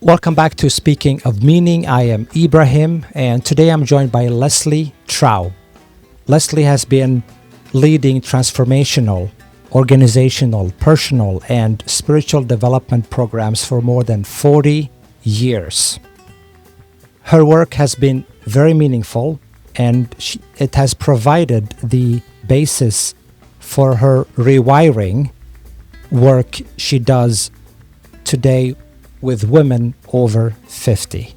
Welcome back to Speaking of Meaning. I am Ibrahim, and today I'm joined by Leslie Traub. Leslie has been leading transformational, organizational, personal, and spiritual development programs for more than 40 years. Her work has been very meaningful, and it has provided the basis for her rewiring work she does today with women over 50.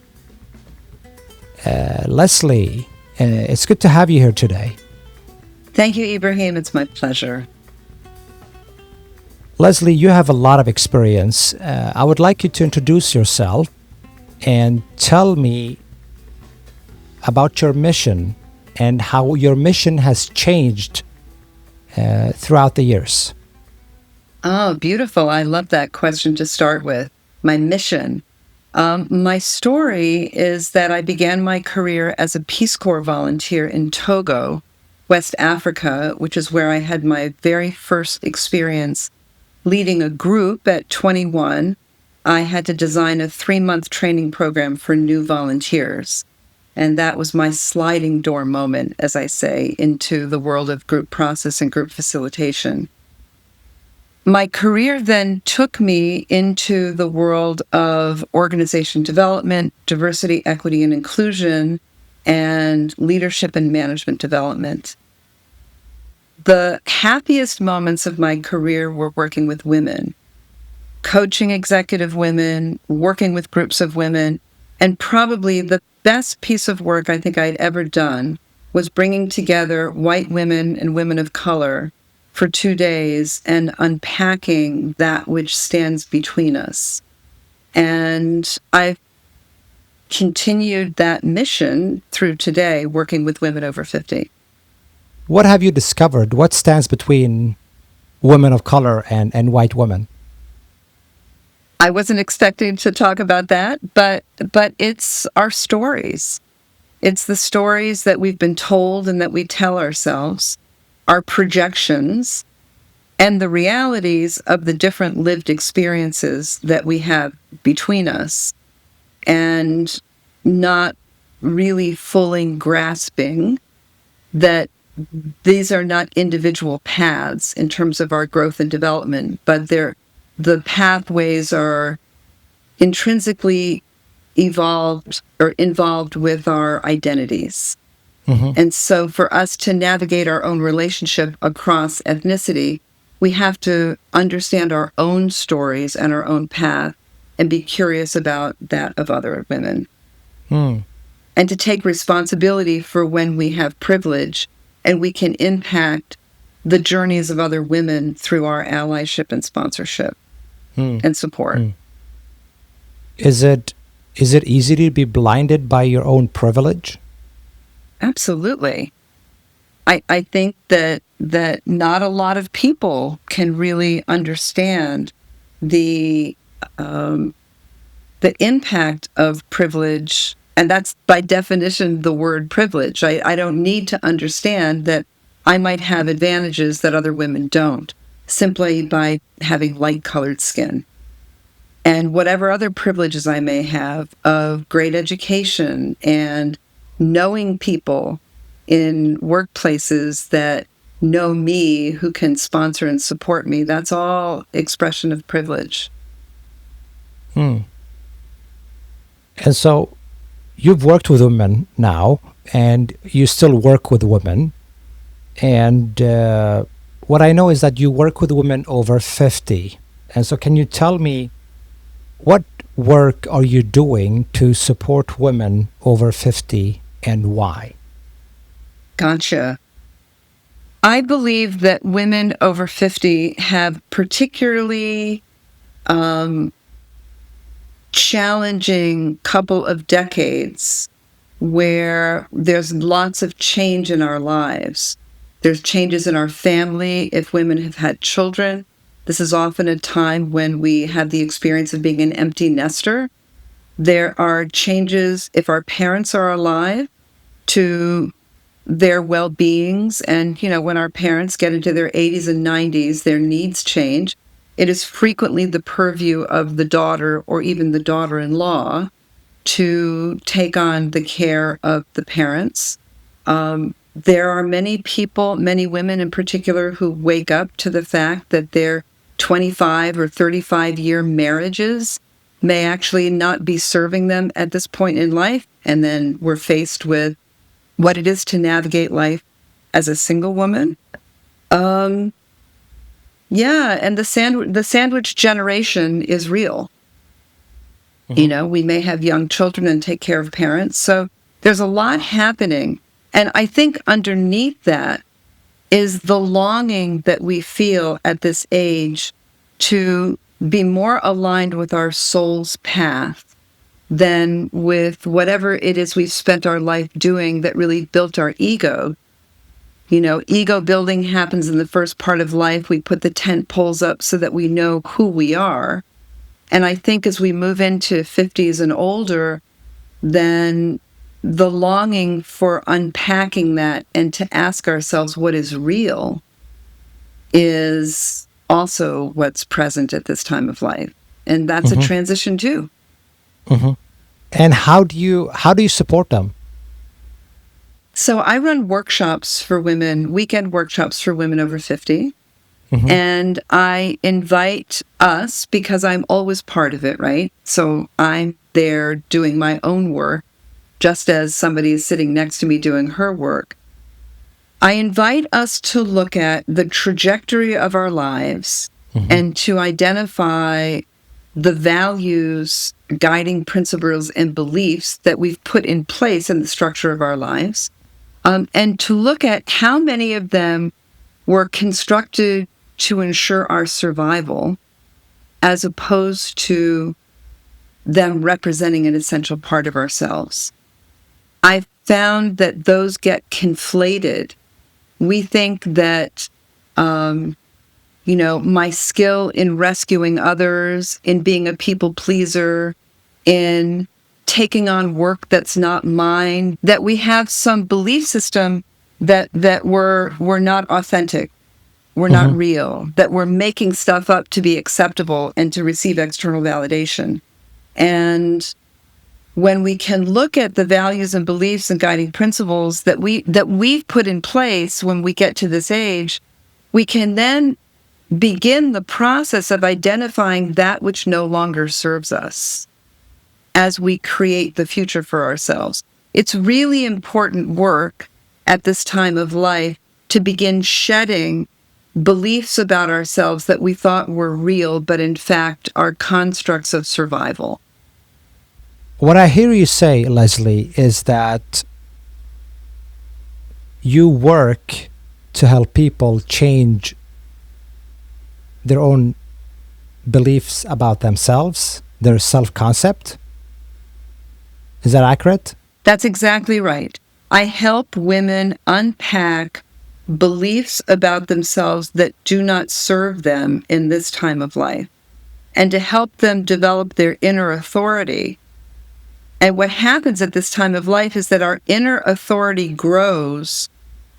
Leslie, it's good to have you here today. Thank you, Ibrahim. It's my pleasure. Leslie, you have a lot of experience. I would like you to introduce yourself and tell me about your mission and how your mission has changed throughout the years. Oh, beautiful. I love that question to start with. My mission. My story is that I began my career as a Peace Corps volunteer in Togo, West Africa, which is where I had my very first experience leading a group at 21. I had to design a 3-month training program for new volunteers. And that was my sliding door moment, as I say, into the world of group process and group facilitation. My career then took me into the world of organization development, diversity, equity, and inclusion, and leadership and management development. The happiest moments of my career were working with women, coaching executive women, working with groups of women, and probably the best piece of work I think I'd ever done was bringing together white women and women of color for 2 days and unpacking that which stands between us. And I've continued that mission through today, working with women over 50. What have you discovered? What stands between women of color and white women? I wasn't expecting to talk about that, but it's our stories. It's the stories that we've been told and that we tell ourselves, our projections, and the realities of the different lived experiences that we have between us, and not really fully grasping that these are not individual paths in terms of our growth and development, but the pathways are intrinsically evolved or involved with our identities. Mm-hmm. And so for us to navigate our own relationship across ethnicity, we have to understand our own stories and our own path and be curious about that of other women. And to take responsibility for when we have privilege and we can impact the journeys of other women through our allyship and sponsorship and support. Is it easy to be blinded by your own privilege? Absolutely. I think that not a lot of people can really understand the impact of privilege, and that's by definition the word privilege. I don't need to understand that I might have advantages that other women don't, simply by having light-colored skin. And whatever other privileges I may have of great education and knowing people in workplaces that know me, who can sponsor and support me, that's all expression of privilege. And so you've worked with women now, and you still work with women. And what I know is that you work with women over 50. And so can you tell me, what work are you doing to support women over 50 and why? Gotcha. I believe that women over 50 have particularly challenging couple of decades where there's lots of change in our lives. There's changes in our family if women have had children. This is often a time when we have the experience of being an empty nester. There are changes if our parents are alive to their well-beings. And, when our parents get into their 80s and 90s, their needs change. it is frequently the purview of the daughter or even the daughter-in-law to take on the care of the parents. There are many people, many women in particular, who wake up to the fact that their 25 or 35-year marriages may actually not be serving them at this point in life. And then we're faced with what it is to navigate life as a single woman. Yeah, and the sandwich generation is real. Mm-hmm. We may have young children and take care of parents. So there's a lot happening. And I think underneath that is the longing that we feel at this age to be more aligned with our soul's path than with whatever it is we've spent our life doing that really built our ego. Ego building happens in the first part of life. We put the tent poles up so that we know who we are. And I think as we move into 50s and older, then the longing for unpacking that and to ask ourselves what is real is also what's present at this time of life. And that's a Mm-hmm. transition too. Mm-hmm. And how do you support them? So I run workshops for women, weekend workshops for women over 50. Mm-hmm. And I invite us because I'm always part of it, right? So I'm there doing my own work, just as somebody is sitting next to me doing her work. I invite us to look at the trajectory of our lives Mm-hmm. and to identify the values, guiding principles, and beliefs that we've put in place in the structure of our lives, and to look at how many of them were constructed to ensure our survival, as opposed to them representing an essential part of ourselves. I've found that those get conflated. We think that, my skill in rescuing others, in being a people pleaser, in taking on work that's not mine, that we have some belief system that we're not authentic, we're not Mm-hmm. real, that we're making stuff up to be acceptable and to receive external validation. And when we can look at the values and beliefs and guiding principles that we've put in place when we get to this age, we can then begin the process of identifying that which no longer serves us as we create the future for ourselves. It's really important work at this time of life to begin shedding beliefs about ourselves that we thought were real, but in fact are constructs of survival. What I hear you say, Leslie, is that you work to help people change their own beliefs about themselves, their self-concept. Is that accurate? That's exactly right. I help women unpack beliefs about themselves that do not serve them in this time of life, and to help them develop their inner authority. And what happens at this time of life is that our inner authority grows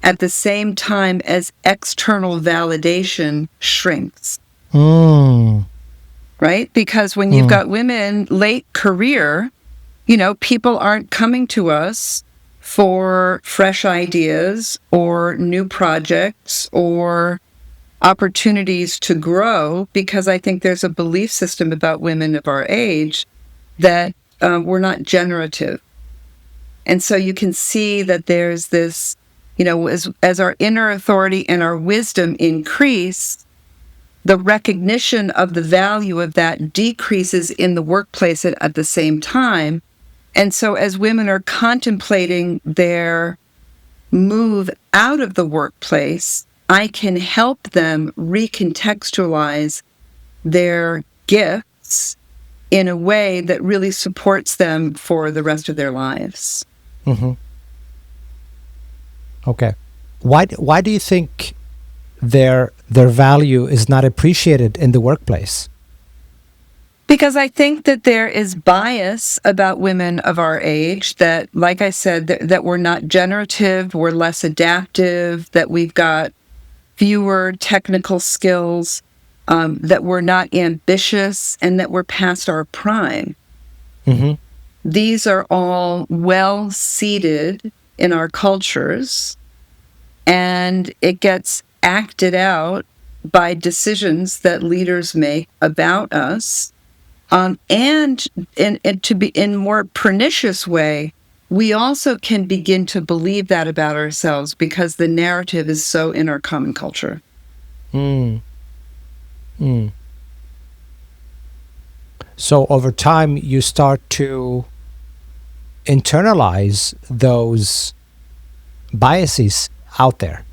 at the same time as external validation shrinks. Mm. Right? Because when you've got women late career, people aren't coming to us for fresh ideas or new projects or opportunities to grow, because I think there's a belief system about women of our age that we're not generative. And so you can see that there's this, as our inner authority and our wisdom increase, the recognition of the value of that decreases in the workplace at the same time. And so as women are contemplating their move out of the workplace, I can help them recontextualize their gifts in a way that really supports them for the rest of their lives. Mm-hmm. Okay. Why do you think their value is not appreciated in the workplace? Because I think that there is bias about women of our age that, like I said, that we're not generative, we're less adaptive, that we've got fewer technical skills. that we're not ambitious, and that we're past our prime. Mm-hmm. These are all well seated in our cultures, and it gets acted out by decisions that leaders make about us. And to be in more pernicious way, we also can begin to believe that about ourselves because the narrative is so in our common culture. Mm. Mm. So over time, you start to internalize those biases out there.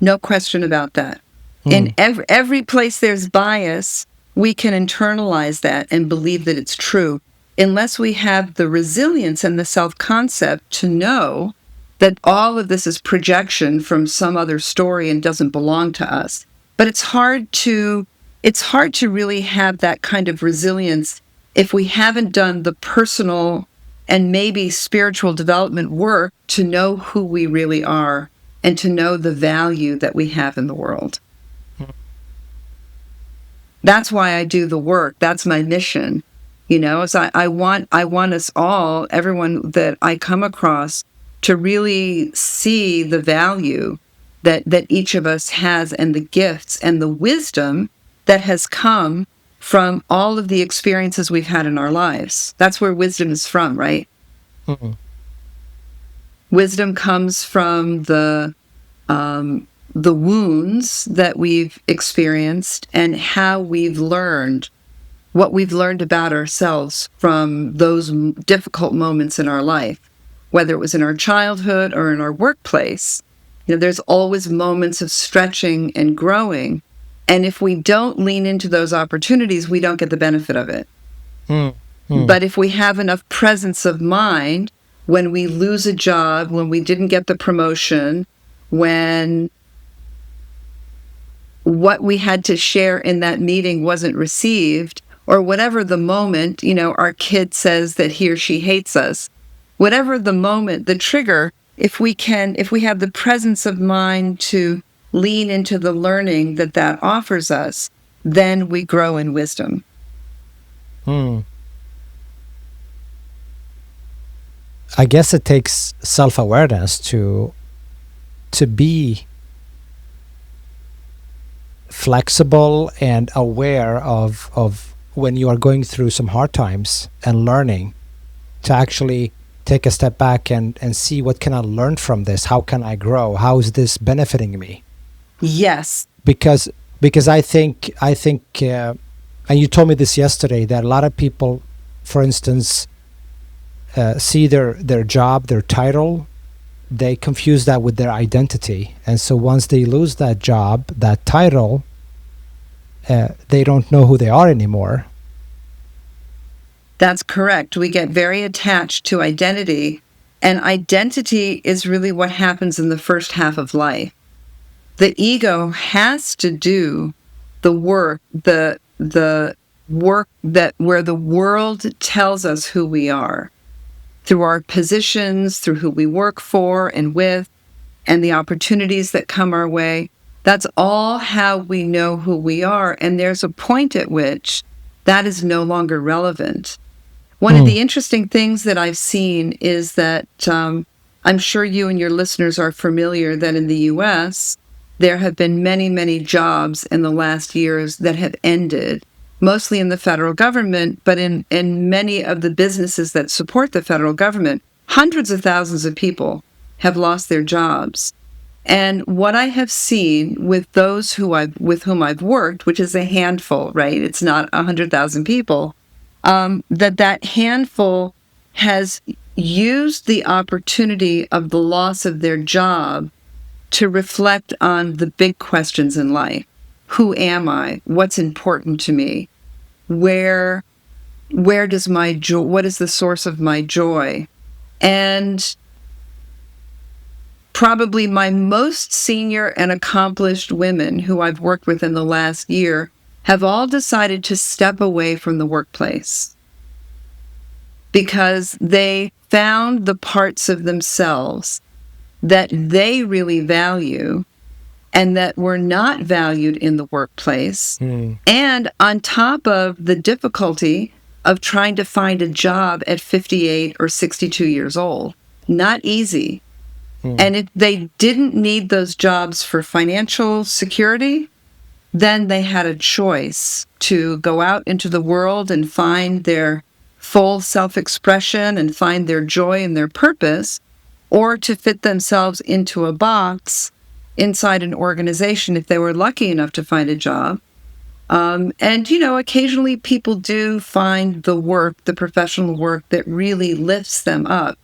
No question about that. In every place there's bias, we can internalize that and believe that it's true, unless we have the resilience and the self-concept to know that all of this is projection from some other story and doesn't belong to us. But it's hard to really have that kind of resilience if we haven't done the personal and maybe spiritual development work to know who we really are and to know the value that we have in the world. That's why I do the work. That's my mission. So I want us all, everyone that I come across, to really see the value that each of us has, and the gifts and the wisdom that has come from all of the experiences we've had in our lives. That's where wisdom is from, right? Mm-hmm. Wisdom comes from the wounds that we've experienced and how we've learned what we've learned about ourselves from those difficult moments in our life, whether it was in our childhood or in our workplace. There's always moments of stretching and growing. And if we don't lean into those opportunities, we don't get the benefit of it. But if we have enough presence of mind when we lose a job, when we didn't get the promotion, when what we had to share in that meeting wasn't received, or whatever the moment, our kid says that he or she hates us, whatever the moment, the trigger, if we have the presence of mind to lean into the learning that offers us, then we grow in wisdom. I guess it takes self-awareness to be flexible and aware of when you are going through some hard times, and learning to actually take a step back and see, what can I learn from this? How can I grow? How is this benefiting me? Yes. Because I think and you told me this yesterday, that a lot of people, for instance, see their job, their title, they confuse that with their identity. And so once they lose that job, that title, they don't know who they are anymore. That's correct. We get very attached to identity, and identity is really what happens in the first half of life. The ego has to do the work, the work that where the world tells us who we are, through our positions, through who we work for and with, and the opportunities that come our way. That's all how we know who we are. And there's a point at which that is no longer relevant. One of the interesting things that I've seen is that I'm sure you and your listeners are familiar that in the U.S., there have been many, many jobs in the last years that have ended, mostly in the federal government, but in many of the businesses that support the federal government, hundreds of thousands of people have lost their jobs. And what I have seen with those with whom I've worked, which is a handful, right? It's not 100,000 people, that handful has used the opportunity of the loss of their job to reflect on the big questions in life. Who am I? What's important to me? Where does my joy, what is the source of my joy? And probably my most senior and accomplished women who I've worked with in the last year have all decided to step away from the workplace because they found the parts of themselves that they really value, and that were not valued in the workplace. And on top of the difficulty of trying to find a job at 58 or 62 years old. Not easy. And if they didn't need those jobs for financial security, then they had a choice to go out into the world and find their full self-expression and find their joy and their purpose, or to fit themselves into a box inside an organization if they were lucky enough to find a job. And, occasionally people do find the work, the professional work that really lifts them up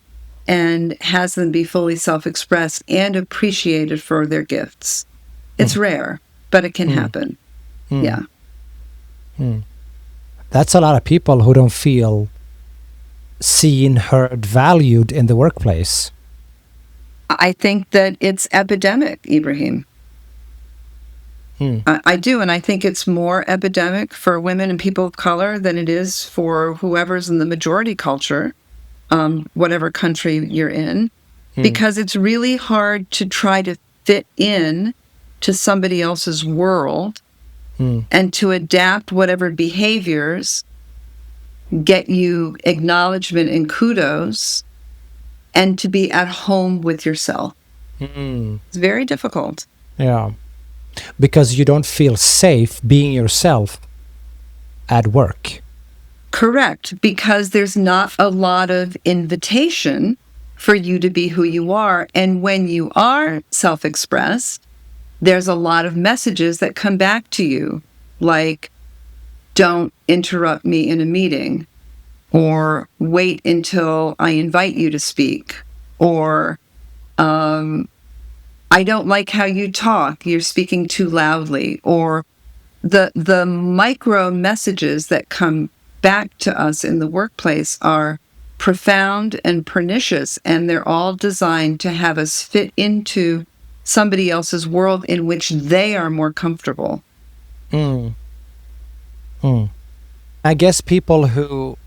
and has them be fully self-expressed and appreciated for their gifts. It's rare, but it can happen. Yeah. That's a lot of people who don't feel seen, heard, valued in the workplace. I think that it's epidemic, Ibrahim. I do, and I think it's more epidemic for women and people of color than it is for whoever's in the majority culture, whatever country you're in, because it's really hard to try to fit in to somebody else's world and to adapt whatever behaviors get you acknowledgement and kudos and to be at home with yourself. It's very difficult. Yeah. Because you don't feel safe being yourself at work. Correct, because there's not a lot of invitation for you to be who you are. And when you are self-expressed, there's a lot of messages that come back to you, like, don't interrupt me in a meeting, or wait until I invite you to speak, or I don't like how you talk, you're speaking too loudly, or the micro messages that come back to us in the workplace are profound and pernicious, and they're all designed to have us fit into somebody else's world in which they are more comfortable. I guess people who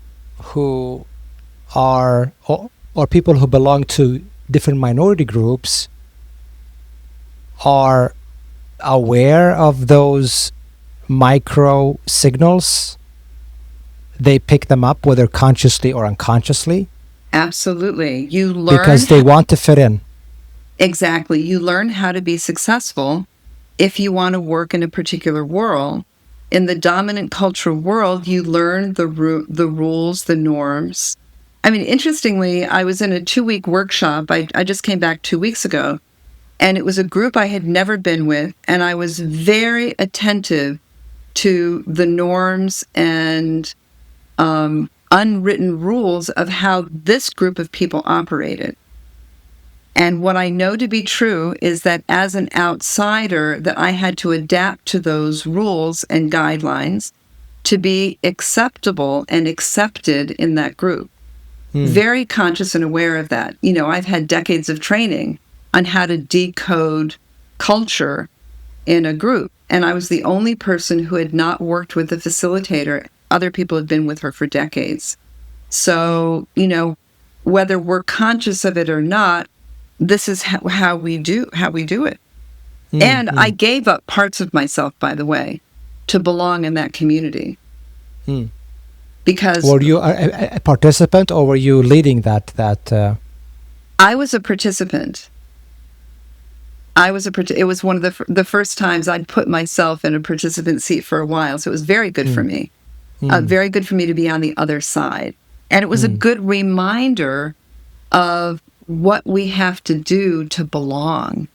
are, or people who belong to different minority groups are aware of those micro signals. They pick them up, whether consciously or unconsciously. Absolutely. You learn because they want to fit in. Exactly. You learn how to be successful if you want to work in a particular world. In the dominant cultural world, you learn the rules, the norms. I mean, interestingly, I was in a 2-week workshop. I just came back 2 weeks ago, and it was a group I had never been with, and I was very attentive to the norms and unwritten rules of how this group of people operated. And what I know to be true is that as an outsider, that I had to adapt to those rules and guidelines to be acceptable and accepted in that group. Very conscious and aware of that. I've had decades of training on how to decode culture in a group. And I was the only person who had not worked with a facilitator. Other people had been with her for decades. So, whether we're conscious of it or not, this is how we do it. And I gave up parts of myself, by the way, to belong in that community. Because were you a participant, or were you leading that? I was a participant. It was one of the first times I'd put myself in a participant seat for a while, so it was very good for me. Very good for me to be on the other side. And it was a good reminder of what we have to do to belong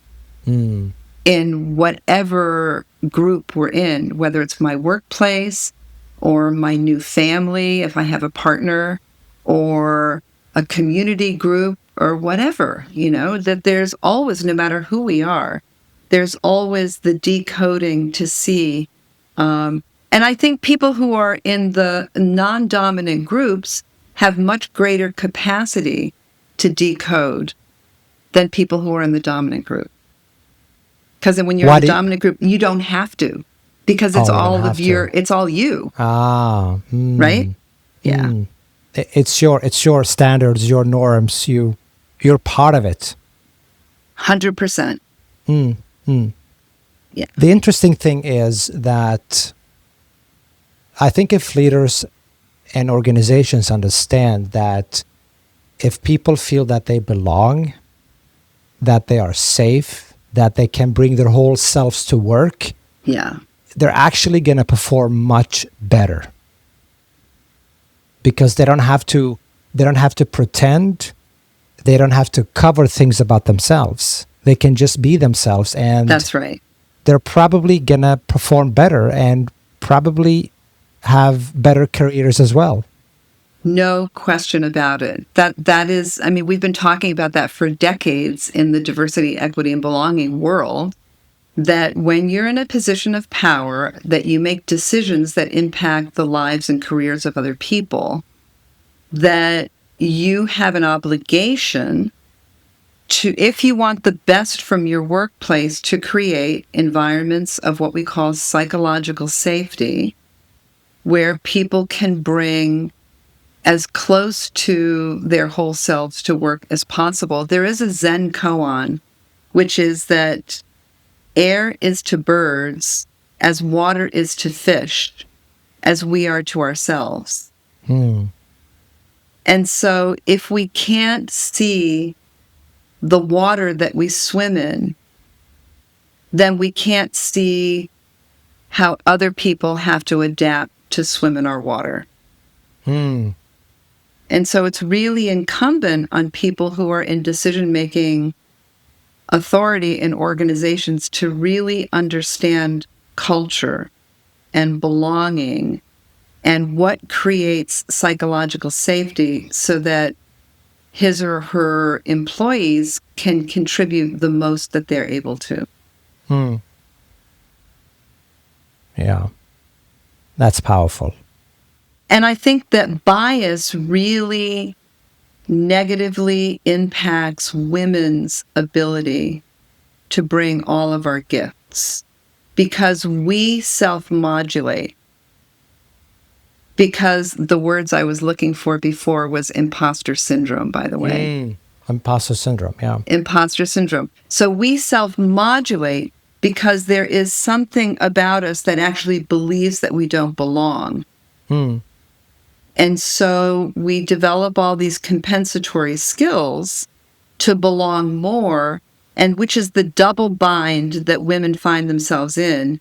in whatever group we're in, whether it's my workplace or my new family, if I have a partner, or a community group or whatever, that there's always, no matter who we are, there's always the decoding to see. And I think people who are in the non-dominant groups have much greater capacity to decode than people who are in the dominant group. Because when you're in the dominant group, you don't have to, because it's it's all you. Right? Yeah. It's your standards, your norms. You're part of it. 100%. Yeah. The interesting thing is that I think if leaders and organizations understand that if people feel that they belong, that they are safe, that they can bring their whole selves to work, Yeah. they're actually going to perform much better because they don't have to pretend, they don't have to cover things about themselves. They can just be themselves, and That's right. they're probably going to perform better and probably have better careers as well. No question about it. That is, I mean, we've been talking about that for decades in the diversity, equity, and belonging world, that when you're in a position of power, that you make decisions that impact the lives and careers of other people, that you have an obligation to, if you want the best from your workplace, to create environments of what we call psychological safety, where people can bring as close to their whole selves to work as possible. There is a Zen koan, which is that air is to birds as water is to fish, as we are to ourselves. And so if we can't see the water that we swim in, then we can't see how other people have to adapt to swim in our water. And so it's really incumbent on people who are in decision-making authority in organizations to really understand culture and belonging and what creates psychological safety so that his or her employees can contribute the most that they're able to. Yeah, that's powerful. And I think that bias really negatively impacts women's ability to bring all of our gifts because we self-modulate. Because the words I was looking for before was imposter syndrome, by the way. Imposter syndrome, yeah. Imposter syndrome. So we self-modulate because there is something about us that actually believes that we don't belong. And so we develop all these compensatory skills to belong more, and which is the double bind that women find themselves in.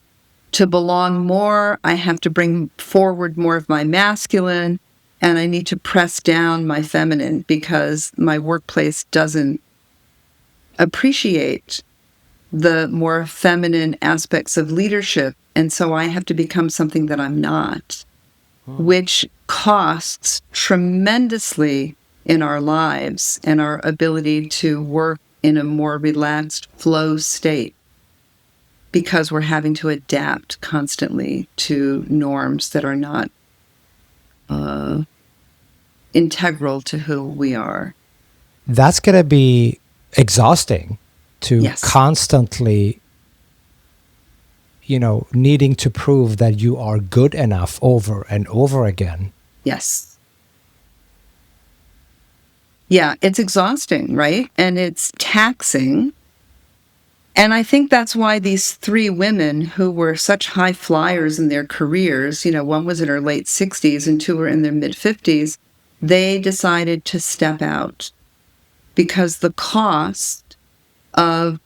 To belong more, I have to bring forward more of my masculine, and I need to press down my feminine because my workplace doesn't appreciate the more feminine aspects of leadership. And so I have to become something that I'm not, which costs tremendously in our lives and our ability to work in a more relaxed flow state because we're having to adapt constantly to norms that are not integral to who we are. That's going to be exhausting to Yes. constantly, needing to prove that you are good enough over and over again. Yes. Yeah, it's exhausting, right? And it's taxing. And I think that's why these three women who were such high flyers in their careers, one was in her late 60s and two were in their mid 50s, they decided to step out because the cost of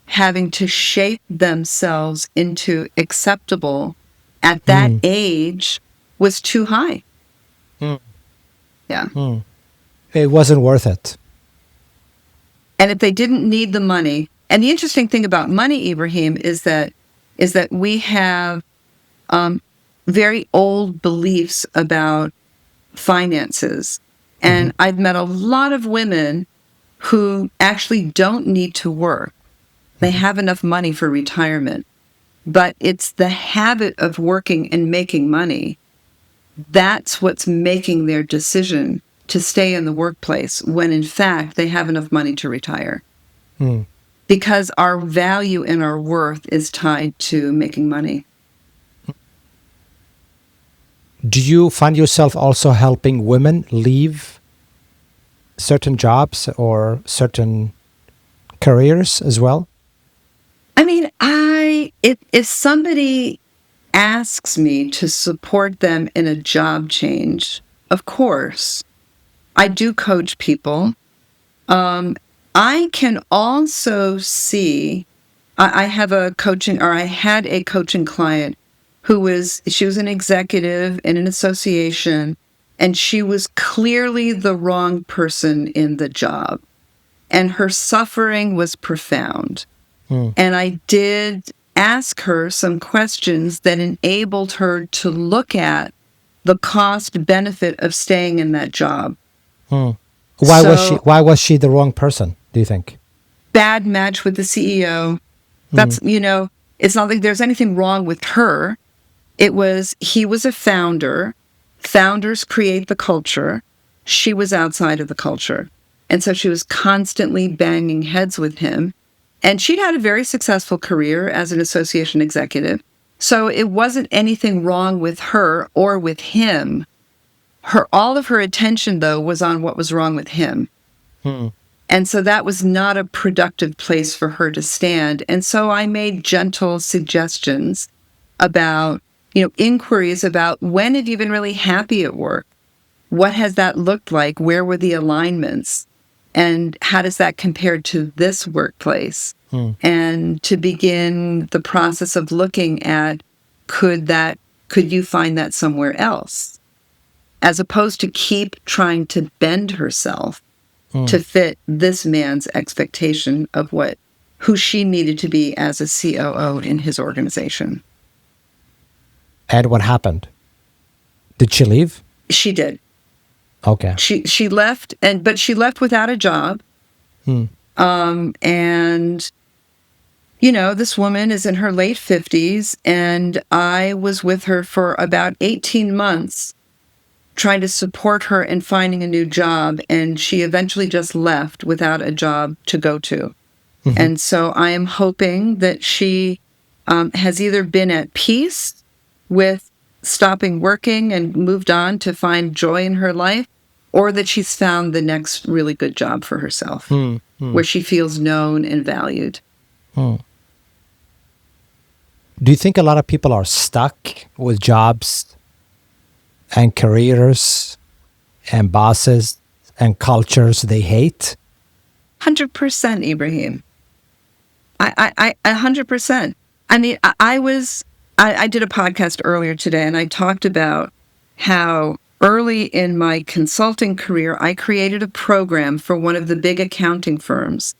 having to shape themselves into acceptable at that age was too high. Yeah. It wasn't worth it. And if they didn't need the money, and the interesting thing about money, Ibrahim, is that we have very old beliefs about finances. And I've met a lot of women who actually don't need to work. They have enough money for retirement. But it's the habit of working and making money. That's what's making their decision to stay in the workplace when in fact they have enough money to retire. Because our value and our worth is tied to making money. Do you find yourself also helping women leave certain jobs or certain careers as well? I mean, if somebody asks me to support them in a job change, of course, I do coach people. I can also see, I have a coaching, or I had a coaching client she was an executive in an association, and she was clearly the wrong person in the job. And her suffering was profound. And I did ask her some questions that enabled her to look at the cost benefit of staying in that job. Why was she the wrong person, do you think? Bad match with the CEO. That's, it's not like there's anything wrong with her. He was a founder. Founders create the culture. She was outside of the culture. And so she was constantly banging heads with him. And she'd had a very successful career as an association executive. So it wasn't anything wrong with her or with him. All of her attention, though, was on what was wrong with him. And so that was not a productive place for her to stand. And so I made gentle suggestions about, inquiries about, when have you been really happy at work? What has that looked like? Where were the alignments? And how does that compare to this workplace? And to begin the process of looking at, could you find that somewhere else? As opposed to keep trying to bend herself to fit this man's expectation of who she needed to be as a COO in his organization. And what happened? Did she leave? She did. Okay. She left, but she left without a job. And this woman is in her late 50s, and I was with her for about 18 months trying to support her in finding a new job, and she eventually just left without a job to go to. And so I am hoping that she has either been at peace with stopping working and moved on to find joy in her life, or that she's found the next really good job for herself, where she feels known and valued. Do you think a lot of people are stuck with jobs and careers and bosses and cultures they hate? 100%, Ibrahim. I 100%. I mean, I did a podcast earlier today, and I talked about how early in my consulting career, I created a program for one of the big accounting firms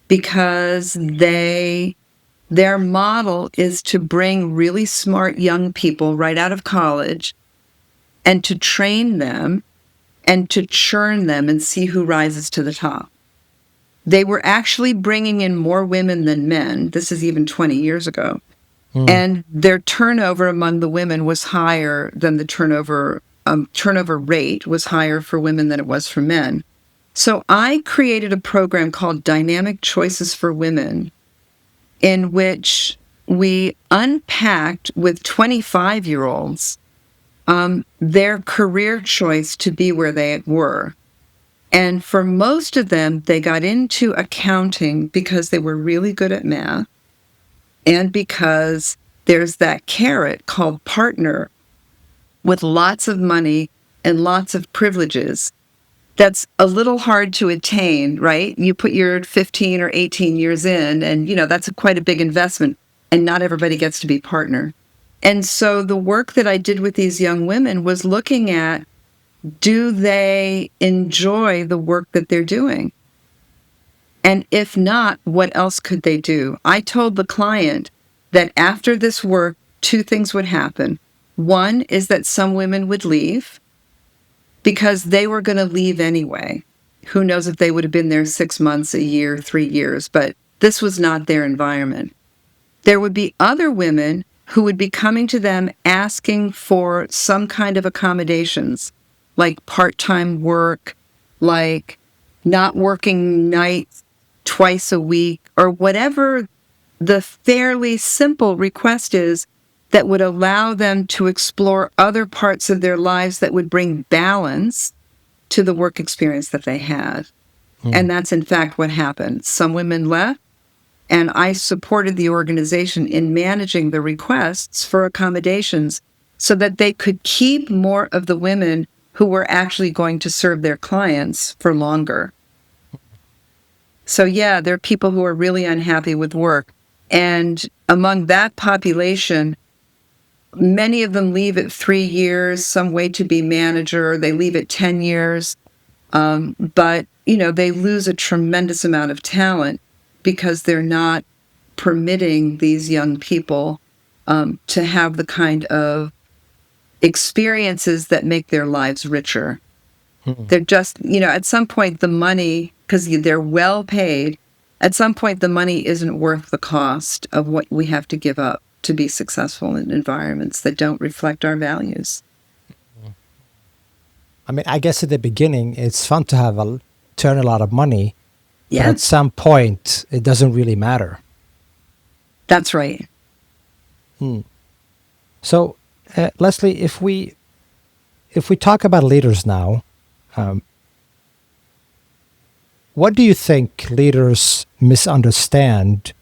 because their model is to bring really smart young people right out of college and to train them and to churn them and see who rises to the top. They were actually bringing in more women than men. This is even 20 years ago. And their turnover among the women was higher than the turnover rate was higher for women than it was for men. So I created a program called Dynamic Choices for Women, in which we unpacked with 25-year-olds their career choice to be where they were. And for most of them, they got into accounting because they were really good at math, and because there's that carrot called partner with lots of money and lots of privileges. That's a little hard to attain, right? You put your 15 or 18 years in, and that's quite a big investment, and not everybody gets to be partner. And so the work that I did with these young women was looking at, do they enjoy the work that they're doing? And if not, what else could they do? I told the client that after this work, two things would happen. One is that some women would leave because they were going to leave anyway. Who knows if they would have been there 6 months, a year, 3 years, but this was not their environment. There would be other women who would be coming to them asking for some kind of accommodations, like part-time work, like not working nights twice a week, or whatever the fairly simple request is that would allow them to explore other parts of their lives that would bring balance to the work experience that they had. And that's in fact what happened. Some women left, and I supported the organization in managing the requests for accommodations so that they could keep more of the women who were actually going to serve their clients for longer. So yeah, there are people who are really unhappy with work. And among that population, many of them leave at 3 years, some wait to be manager, they leave at 10 years. But, they lose a tremendous amount of talent because they're not permitting these young people to have the kind of experiences that make their lives richer. They're just, at some point the money, because they're well paid, at some point the money isn't worth the cost of what we have to give up to be successful in environments that don't reflect our values. I mean, I guess at the beginning, it's fun to turn a lot of money, Yeah, but at some point, it doesn't really matter. that's right. So, Leslie, if we talk about leaders now, what do you think leaders misunderstand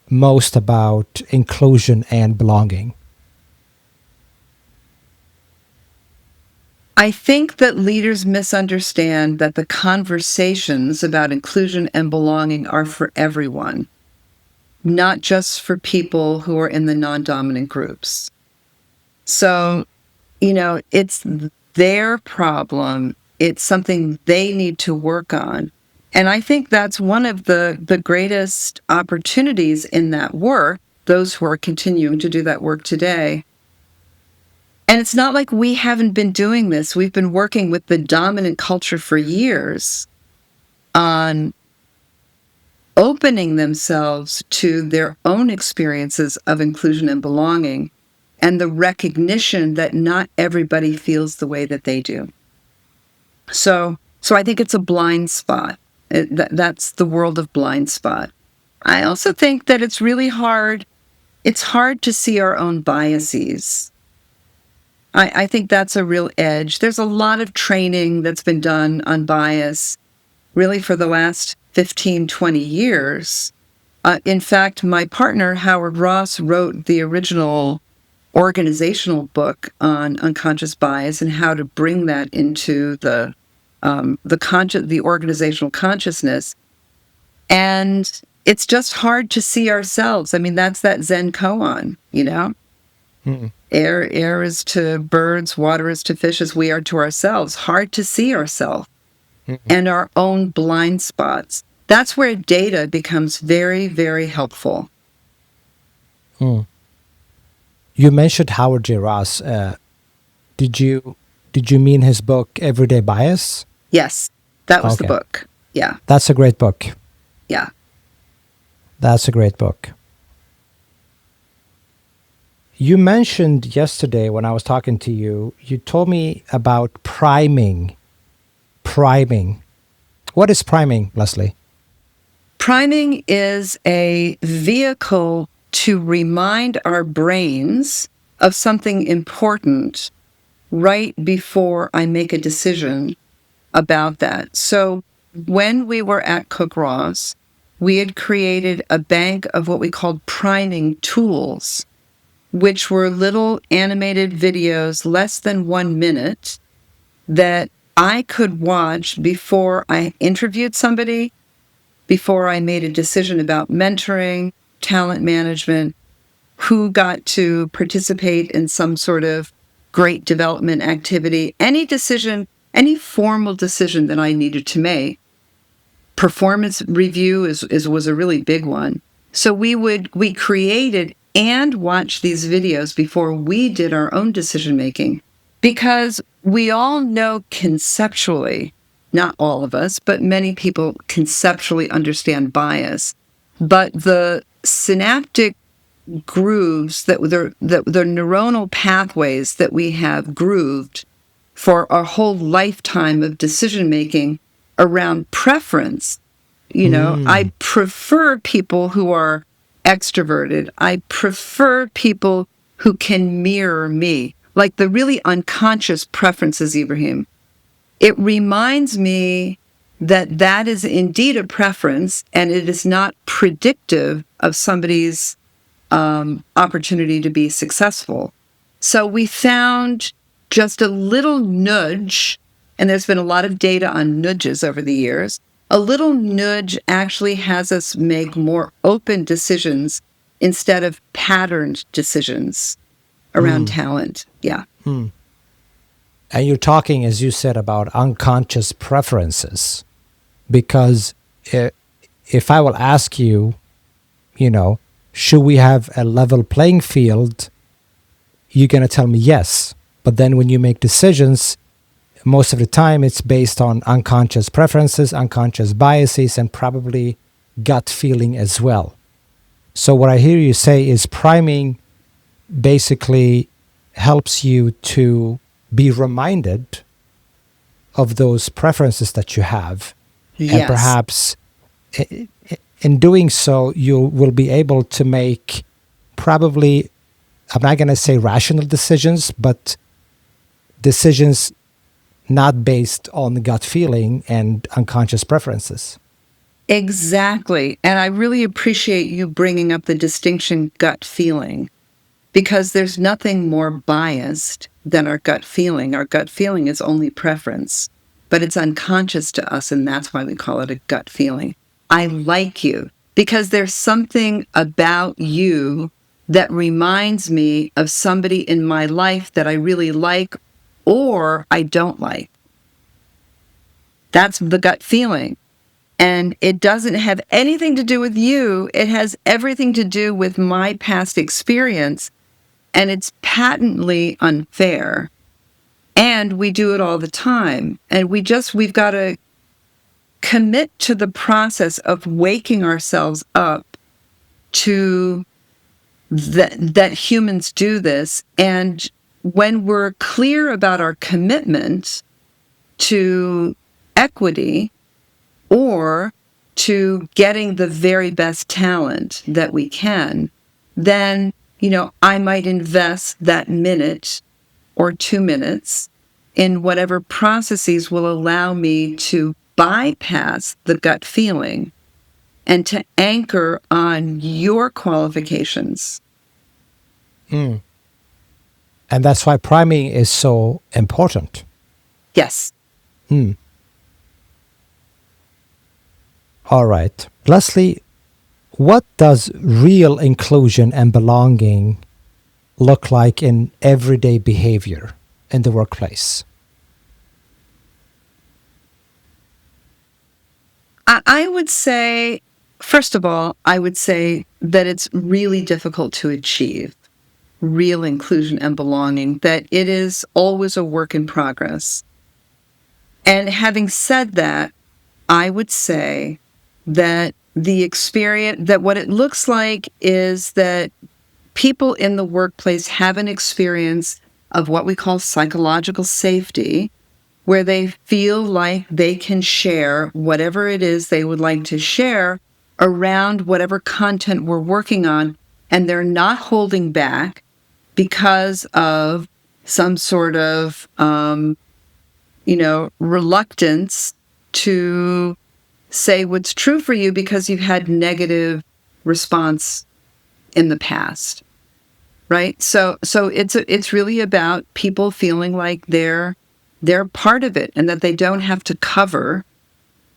most about inclusion and belonging? I think that leaders misunderstand that the conversations about inclusion and belonging are for everyone, not just for people who are in the non-dominant groups. So, it's their problem. It's something they need to work on. And I think that's one of the greatest opportunities in that work, those who are continuing to do that work today. And it's not like we haven't been doing this. We've been working with the dominant culture for years on opening themselves to their own experiences of inclusion and belonging and the recognition that not everybody feels the way that they do. So I think it's a blind spot. That's the world of blind spot. I also think that it's really hard. It's hard to see our own biases. I think that's a real edge. There's a lot of training that's been done on bias, really for the last 15, 20 years. In fact, my partner, Howard Ross, wrote the original organizational book on unconscious bias and how to bring that into the organizational consciousness. And it's just hard to see ourselves. I mean, that's that Zen koan, Mm. Air is to birds, water is to fishes, we are to ourselves. Hard to see ourselves and our own blind spots. That's where data becomes very, very helpful. You mentioned Howard J. Ross. Did you mean his book Everyday Bias? Yes, that was the Okay. book. Yeah, That's a great book. yeah. That's a great book. You mentioned yesterday when I was talking to you, you told me about priming. Priming. What is priming, Leslie? Priming is a vehicle to remind our brains of something important right before I make a decision about that. So when we were at Cook Ross, we had created a bank of what we called priming tools, which were little animated videos, less than 1 minute, that I could watch before I interviewed somebody, before I made a decision about mentoring, talent management, who got to participate in some sort of great development activity, any decision, any formal decision that I needed to make. Performance review was a really big one. So we created and watched these videos before we did our own decision making, because we all know conceptually, not all of us, but many people conceptually understand bias. But the synaptic grooves, the neuronal pathways that we have grooved for our whole lifetime of decision making around preference. I prefer people who are extroverted. I prefer people who can mirror me, like the really unconscious preferences, Ibrahim. It reminds me that is indeed a preference, and it is not predictive of somebody's opportunity to be successful. So we found just a little nudge, and there's been a lot of data on nudges over the years. A little nudge actually has us make more open decisions instead of patterned decisions around talent. Yeah. And you're talking, as you said, about unconscious preferences. Because if I will ask you, should we have a level playing field? You're going to tell me yes. But then when you make decisions, most of the time it's based on unconscious preferences, unconscious biases, and probably gut feeling as well. So what I hear you say is priming basically helps you to be reminded of those preferences that you have. Yes. And perhaps in doing so, you will be able to make probably, I'm not going to say rational decisions, but decisions not based on gut feeling and unconscious preferences. Exactly. And I really appreciate you bringing up the distinction gut feeling, because there's nothing more biased than our gut feeling. Our gut feeling is only preference, but it's unconscious to us, and that's why we call it a gut feeling. I like you because there's something about you that reminds me of somebody in my life that I really like or I don't like. That's the gut feeling. And it doesn't have anything to do with you. It has everything to do with my past experience. And it's patently unfair. And we do it all the time. And we've got to commit to the process of waking ourselves up to that humans do this. And when we're clear about our commitment to equity or to getting the very best talent that we can, then, I might invest that minute or 2 minutes in whatever processes will allow me to bypass the gut feeling and to anchor on your qualifications. And that's why priming is so important. Yes. All right. Leslie, what does real inclusion and belonging look like in everyday behavior in the workplace? I would say, first of all, I would say that it's really difficult to achieve real inclusion and belonging, that it is always a work in progress. And having said that, I would say that that what it looks like is that people in the workplace have an experience of what we call psychological safety, where they feel like they can share whatever it is they would like to share around whatever content we're working on, and they're not holding back because of some sort of, reluctance to say what's true for you because you've had negative response in the past, right? So it's really about people feeling like they're part of it and that they don't have to cover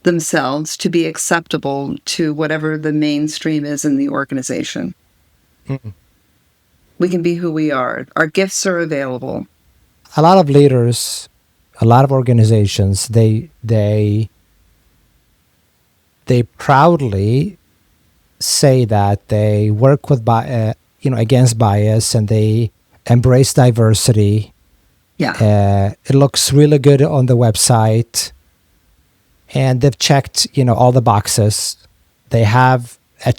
themselves to be acceptable to whatever the mainstream is in the organization. We can be who we are. Our gifts are available. A lot of leaders, a lot of organizations, they proudly say that they work with against bias and they embrace diversity. Yeah. It looks really good on the website, and they've checked all the boxes. They have a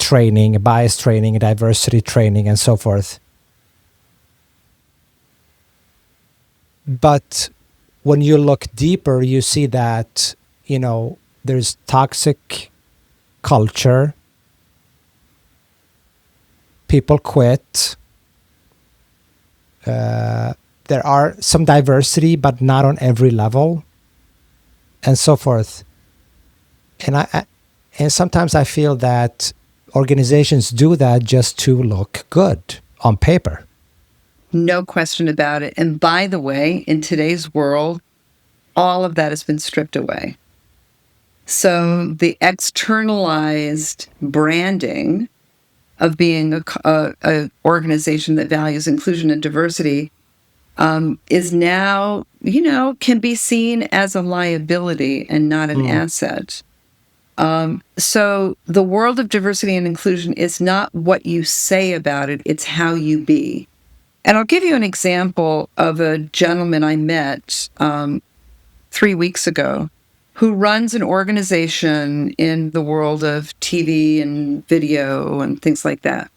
bias training, a diversity training, and so forth. But when you look deeper, you see that there's toxic culture. People quit. There are some diversity, but not on every level, and so forth. And and sometimes I feel that organizations do that just to look good on paper. No question about it. And by the way, in today's world, all of that has been stripped away. So the externalized branding of being a organization that values inclusion and diversity is now, can be seen as a liability and not an asset. So the world of diversity and inclusion is not what you say about it, it's how you be. And I'll give you an example of a gentleman I met 3 weeks ago who runs an organization in the world of TV and video and things like that.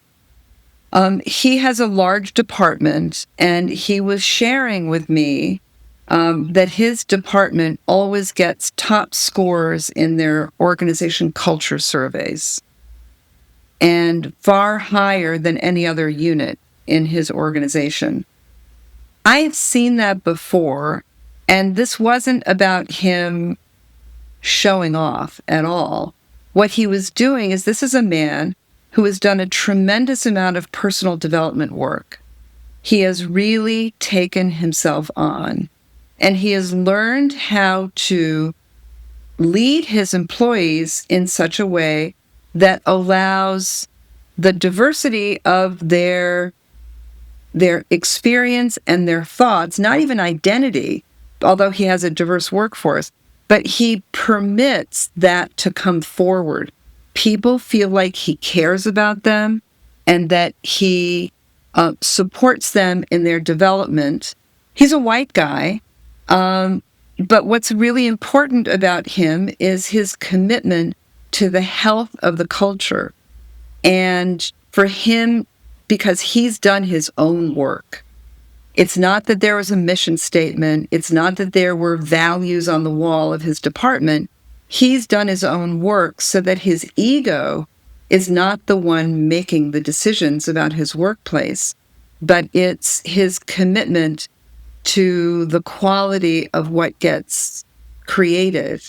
He has a large department, and he was sharing with me that his department always gets top scores in their organization culture surveys and far higher than any other unit in his organization. I have seen that before, and this wasn't about him showing off at all. What he was doing is, this is a man who has done a tremendous amount of personal development work. He has really taken himself on, and he has learned how to lead his employees in such a way that allows the diversity of their experience and their thoughts, not even identity, although he has a diverse workforce, but he permits that to come forward. People feel like he cares about them and that he supports them in their development. He's a white guy, but what's really important about him is his commitment to the health of the culture. And for him, because he's done his own work, it's not that there was a mission statement. It's not that there were values on the wall of his department. He's done his own work so that his ego is not the one making the decisions about his workplace, but it's his commitment to the quality of what gets created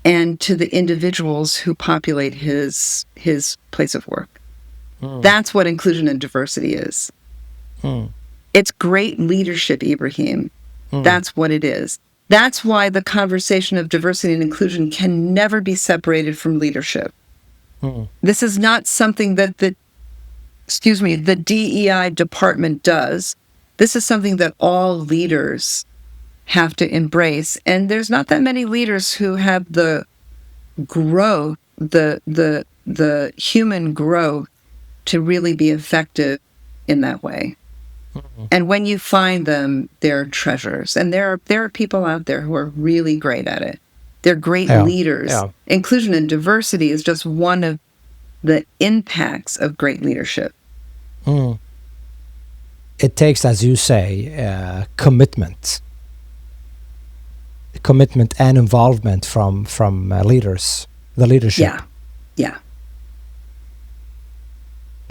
and to the individuals who populate his place of work. That's what inclusion and diversity is. It's great leadership, Ibrahim. That's what it is. That's why the conversation of diversity and inclusion can never be separated from leadership. This is not something that the DEI department does. This is something that all leaders have to embrace. And there's not that many leaders who have the growth, the human growth to really be effective in that way. And when you find them, they're treasures. And there are people out there who are really great at it. They're great leaders. Yeah. Inclusion and diversity is just one of the impacts of great leadership. It takes, as you say, commitment and involvement from leaders, the leadership. Yeah.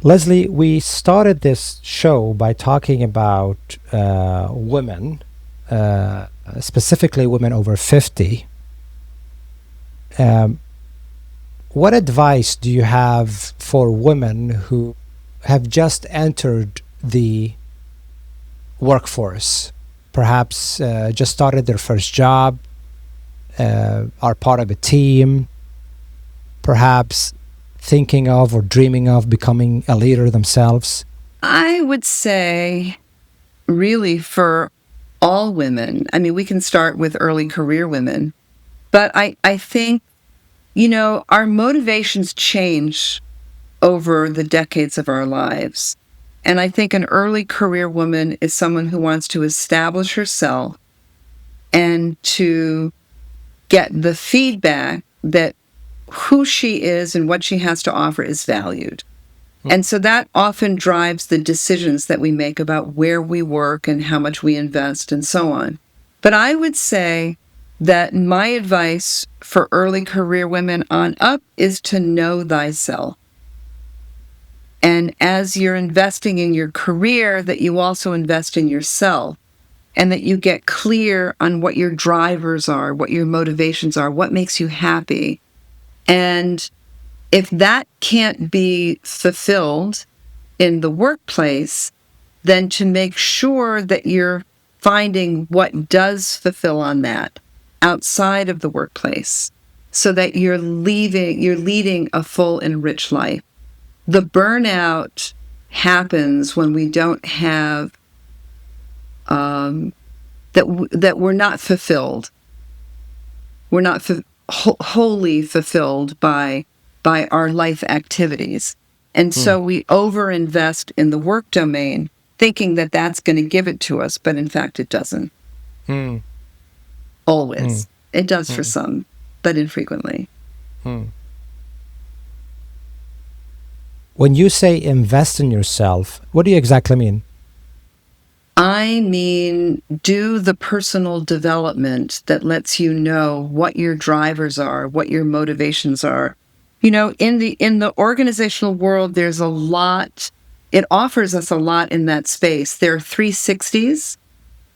Leslie, we started this show by talking about women, specifically women over 50. What advice do you have for women who have just entered the workforce, perhaps just started their first job, are part of a team, perhaps thinking of or dreaming of becoming a leader themselves? I would say, really, for all women, I mean, we can start with early career women, but I think, our motivations change over the decades of our lives. And I think an early career woman is someone who wants to establish herself and to get the feedback that who she is and what she has to offer is valued. And so that often drives the decisions that we make about where we work and how much we invest and so on. But I would say that my advice for early career women on up is to know thyself. And as you're investing in your career, that you also invest in yourself, and that you get clear on what your drivers are, what your motivations are, what makes you happy, And if that can't be fulfilled in the workplace, then to make sure that you're finding what does fulfill on that outside of the workplace so that you're leading a full and rich life. The burnout happens when we don't have that we're not fulfilled. We're not wholly fulfilled by our life activities. And so we overinvest in the work domain, thinking that that's going to give it to us, but in fact it doesn't. Always. It does for some, but infrequently. When you say invest in yourself, what do you exactly mean? I mean, do the personal development that lets you know what your drivers are, what your motivations are. You know, in the organizational world, there's a lot, it offers us a lot in that space. There are 360s,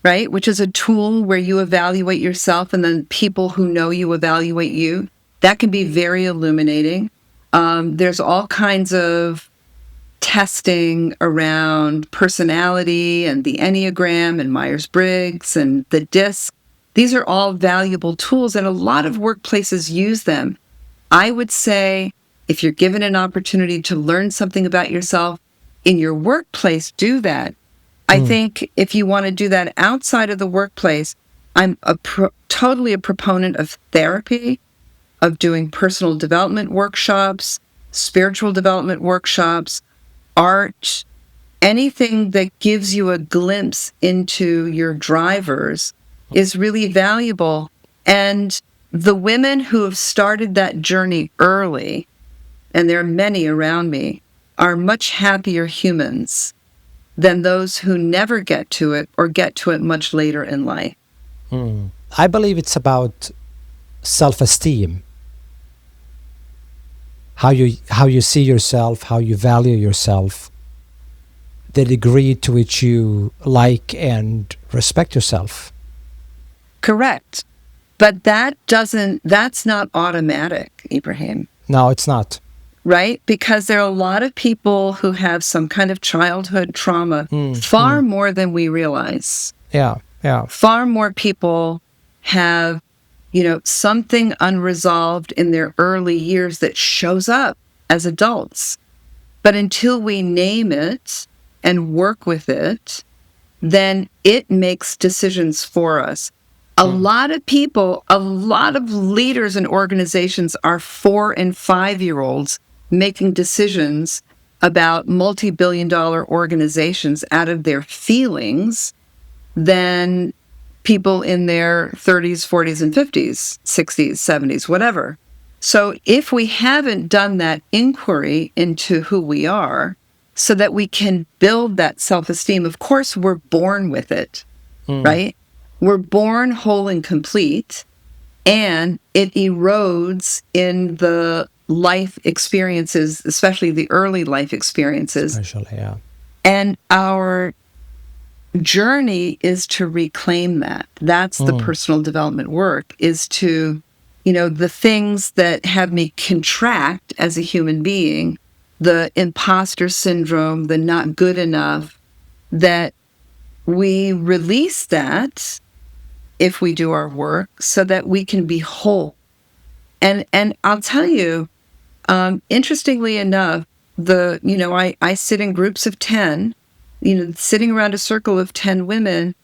right? Which is a tool where you evaluate yourself and then people who know you evaluate you. That can be very illuminating. There's all kinds of testing around personality and the Enneagram and Myers-Briggs and the DISC. These are all valuable tools, and a lot of workplaces use them. I would say if you're given an opportunity to learn something about yourself in your workplace, do that. I think if you want to do that outside of the workplace, I'm totally a proponent of therapy, of doing personal development workshops, spiritual development workshops, art, anything that gives you a glimpse into your drivers is really valuable. And the women who have started that journey early, and there are many around me, are much happier humans than those who never get to it or get to it much later in life. I believe it's about self-esteem. How you see yourself, how you value yourself, the degree to which you like and respect yourself. Correct. But that's not automatic, Ibrahim. No, it's not. Right? Because there are a lot of people who have some kind of childhood trauma, far more than we realize. Yeah. Far more people have, something unresolved in their early years that shows up as adults. But until we name it and work with it, then it makes decisions for us. A lot of people, a lot of leaders and organizations are 4 and 5-year-olds making decisions about multi-billion-dollar organizations out of their feelings than people in their 30s, 40s, and 50s, 60s, 70s, whatever. So if we haven't done that inquiry into who we are so that we can build that self-esteem, of course, we're born with it, right? We're born whole and complete, and it erodes in the life experiences, especially the early life experiences. Especially, yeah. And our journey is to reclaim that. That's the personal development work, is to, the things that have me contract as a human being, the imposter syndrome, the not good enough, that we release that if we do our work so that we can be whole. And I'll tell you, interestingly enough, I sit in groups of 10, sitting around a circle of 10 women.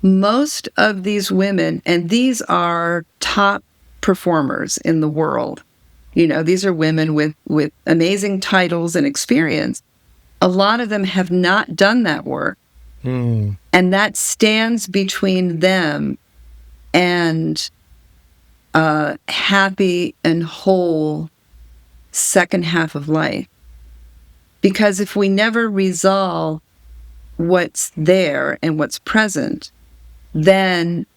Most of these women, and these are top performers in the world, these are women with amazing titles and experience. A lot of them have not done that work. And that stands between them and happy and whole second half of life. Because if we never resolve what's there and what's present, then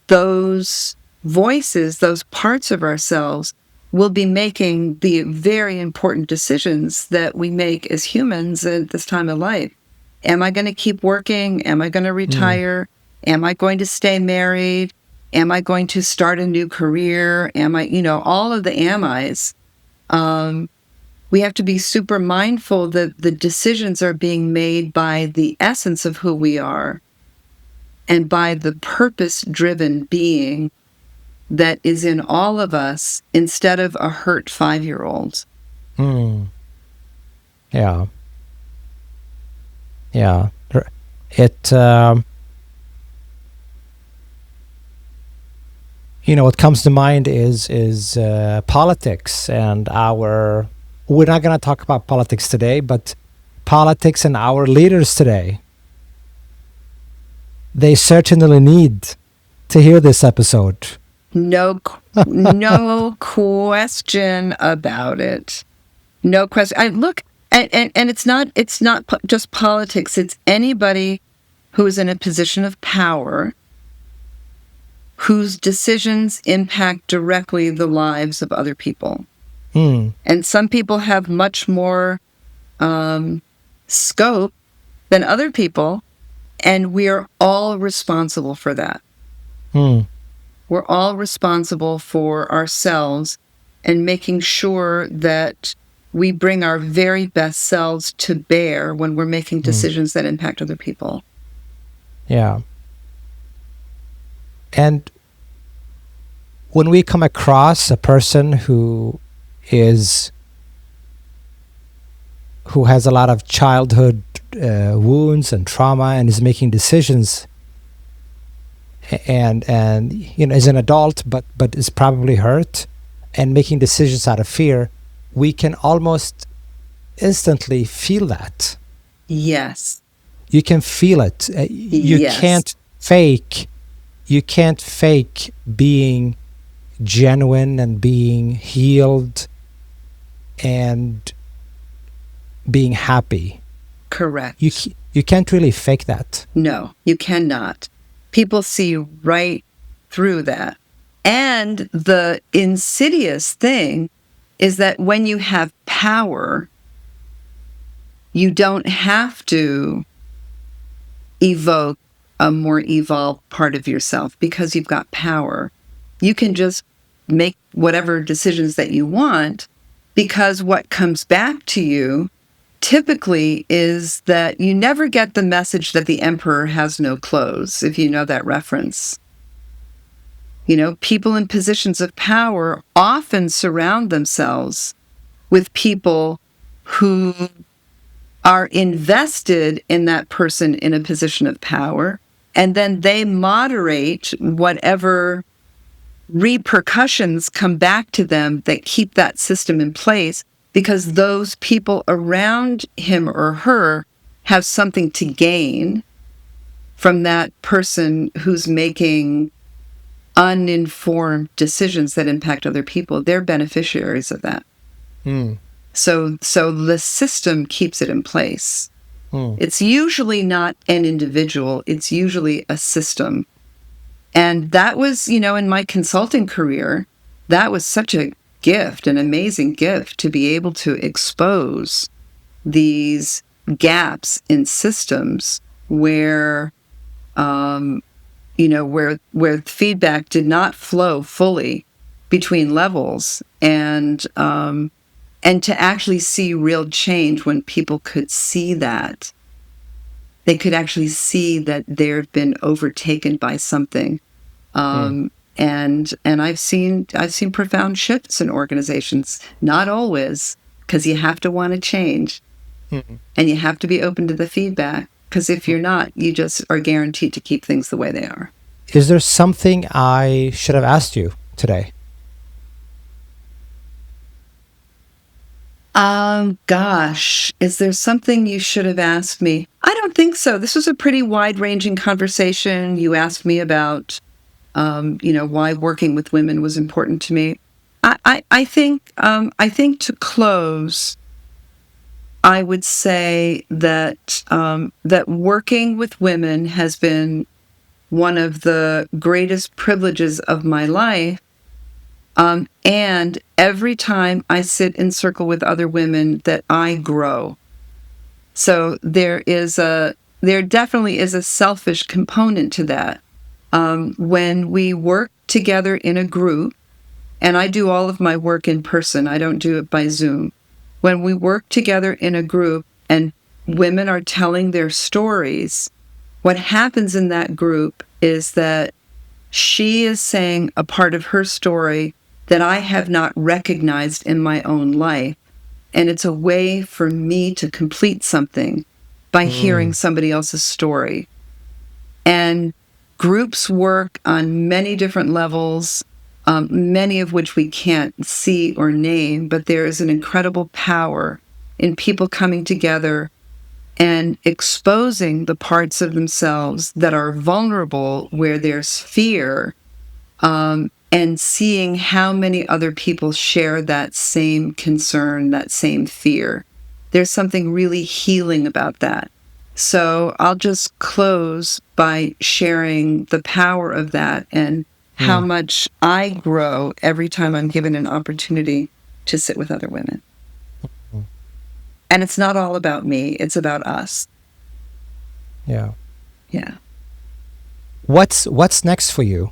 those voices, those parts of ourselves, will be making the very important decisions that we make as humans at this time of life. Am I going to keep working? Am I going to retire? Am I going to stay married? Am I going to start a new career? Am I, all of the am I's. We have to be super mindful that the decisions are being made by the essence of who we are and by the purpose-driven being that is in all of us instead of a hurt 5-year-old. Yeah. Yeah. It, what comes to mind is politics and we're not going to talk about politics today, but politics and our leaders today. They certainly need to hear this episode. No question about it. No question. And it's not just politics. It's anybody who is in a position of power whose decisions impact directly the lives of other people. And some people have much more scope than other people, and we are all responsible for that. We're all responsible for ourselves and making sure that we bring our very best selves to bear when we're making decisions that impact other people. Yeah. And when we come across a person who has a lot of childhood wounds and trauma and is making decisions and is an adult but is probably hurt and making decisions out of fear, we can almost instantly feel that. Yes. You can feel it. Yes. You can't fake being genuine and being healed and being happy. Correct. You can't really fake that. No, you cannot. People see right through that. And the insidious thing is that when you have power, you don't have to evoke a more evolved part of yourself because you've got power. You can just make whatever decisions that you want, because what comes back to you typically is that you never get the message that the emperor has no clothes, if you know that reference. People in positions of power often surround themselves with people who are invested in that person in a position of power, and then they moderate whatever repercussions come back to them that keep that system in place, because those people around him or her have something to gain from that person who's making uninformed decisions that impact other people. They're beneficiaries of that. So the system keeps it in place. It's usually not an individual. It's usually a system. And that was, in my consulting career, that was such a gift, an amazing gift, to be able to expose these gaps in systems where, where feedback did not flow fully between levels, and to actually see real change when people could see that. They could actually see that they've been overtaken by something. And I've seen profound shifts in organizations, not always, because you have to want to change. And you have to be open to the feedback, because if you're not, you just are guaranteed to keep things the way they are. Is there something I should have asked you today? Gosh, is there something you should have asked me? I don't think so. This was a pretty wide-ranging conversation. You asked me about, why working with women was important to me. I think to close, I would say that that working with women has been one of the greatest privileges of my life. And every time I sit in circle with other women, that I grow. So there definitely is a selfish component to that. When we work together in a group, and I do all of my work in person. I don't do it by Zoom. When we work together in a group and women are telling their stories, what happens in that group is that she is saying a part of her story that I have not recognized in my own life. And it's a way for me to complete something by hearing somebody else's story. And groups work on many different levels, many of which we can't see or name, but there is an incredible power in people coming together and exposing the parts of themselves that are vulnerable, where there's fear, and seeing how many other people share that same concern, that same fear. There's something really healing about that. So I'll just close by sharing the power of that and how much I grow every time I'm given an opportunity to sit with other women. And it's not all about me, it's about us. Yeah. Yeah. What's next for you?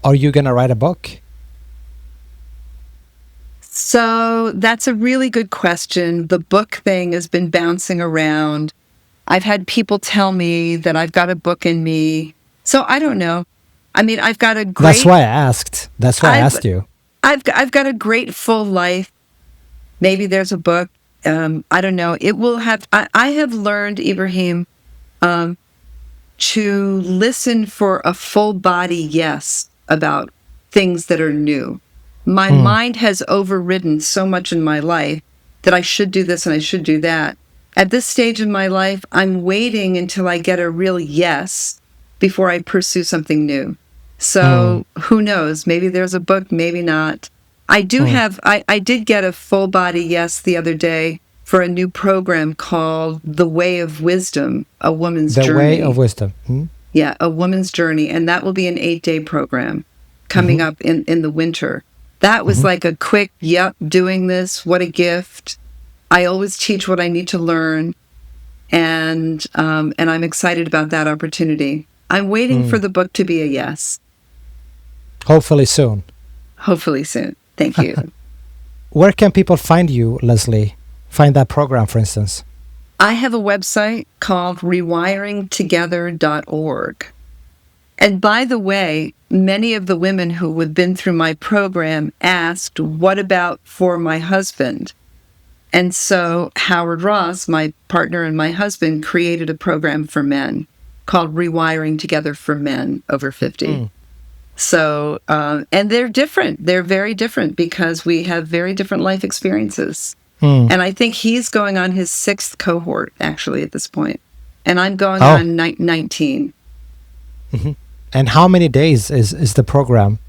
Are you going to write a book? So that's a really good question. The book thing has been bouncing around. I've had people tell me that I've got a book in me. So I don't know. I mean, I've got a great... That's why I asked. That's why I asked you. I've got a great full life. Maybe there's a book. I don't know. It will have... I have learned, Ibrahim, to listen for a full body yes about things that are new. My mind has overridden so much in my life that I should do this and I should do that. At this stage in my life, I'm waiting until I get a real yes before I pursue something new. So who knows? Maybe there's a book, maybe not. I did get a full body yes the other day for a new program called The Way of Wisdom, A Woman's Journey. The Way of Wisdom. Yeah, A Woman's Journey. And that will be an 8-day program coming up in the winter. That was like a quick, yep, doing this, what a gift. I always teach what I need to learn. And I'm excited about that opportunity. I'm waiting for the book to be a yes. Hopefully soon. Hopefully soon. Thank you. Where can people find you, Leslie? Find that program, for instance. I have a website called rewiringtogether.org. And by the way, many of the women who have been through my program asked, what about for my husband? And so Howard Ross, my partner and my husband, created a program for men called Rewiring Together for Men over 50. So, and they're different. They're very different because we have very different life experiences. And I think he's going on his 6th cohort, actually, at this point. And I'm going on 19. And how many days is the program?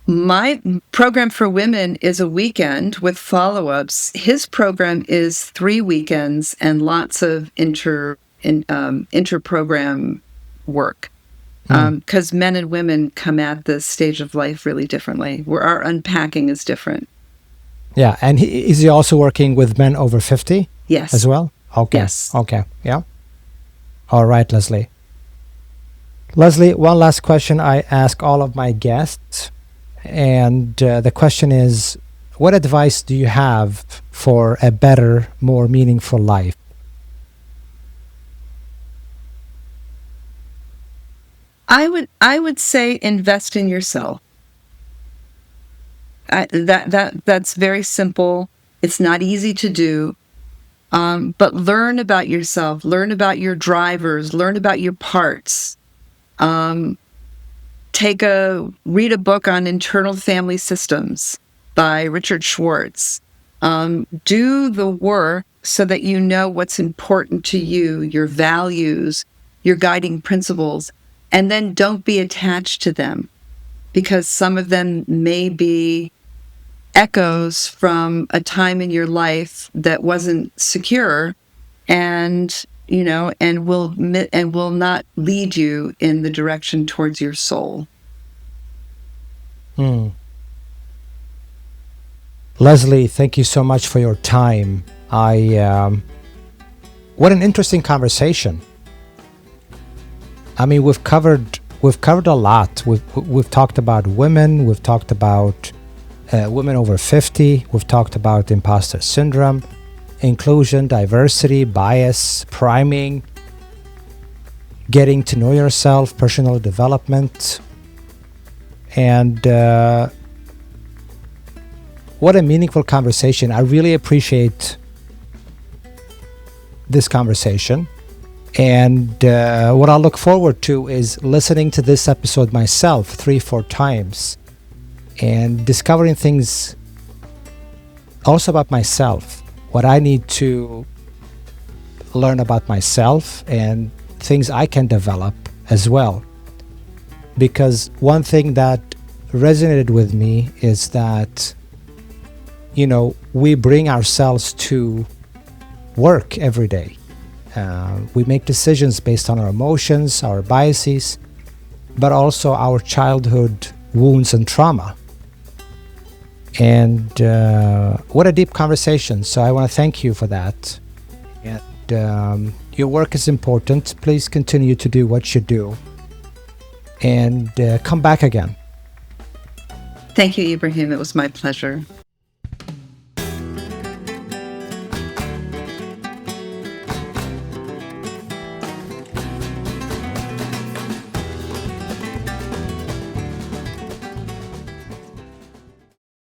My program for women is a weekend with follow-ups. His program is 3 weekends and lots of inter-program work. Because men and women come at this stage of life really differently, where our unpacking is different. Yeah, and is he also working with men over 50? Yes. As well? Okay. Yes. Okay, yeah. All right, Leslie. Leslie, one last question I ask all of my guests. And the question is, what advice do you have for a better, more meaningful life? I would say invest in yourself. That's very simple. It's not easy to do, but learn about yourself. Learn about your drivers. Learn about your parts. Read a book on internal family systems by Richard Schwartz. Do the work so that you know what's important to you, your values, your guiding principles, and then don't be attached to them, because some of them may be echoes from a time in your life that wasn't secure, and will not lead you in the direction towards your soul. Leslie, thank you so much for your time. What an interesting conversation. I mean, we've covered we've covered a lot. We've talked about women. We've talked about women over 50. We've talked about imposter syndrome, inclusion, diversity, bias, priming, getting to know yourself, personal development. And what a meaningful conversation. I really appreciate this conversation. And what I look forward to is listening to this episode myself 3-4 times and discovering things also about myself, what I need to learn about myself and things I can develop as well. Because one thing that resonated with me is that, you know, we bring ourselves to work every day. We make decisions based on our emotions, our biases, but also our childhood wounds and trauma. And what a deep conversation. So I want to thank you for that. And your work is important. Please continue to do what you do. And come back again. Thank you, Ibrahim. It was my pleasure.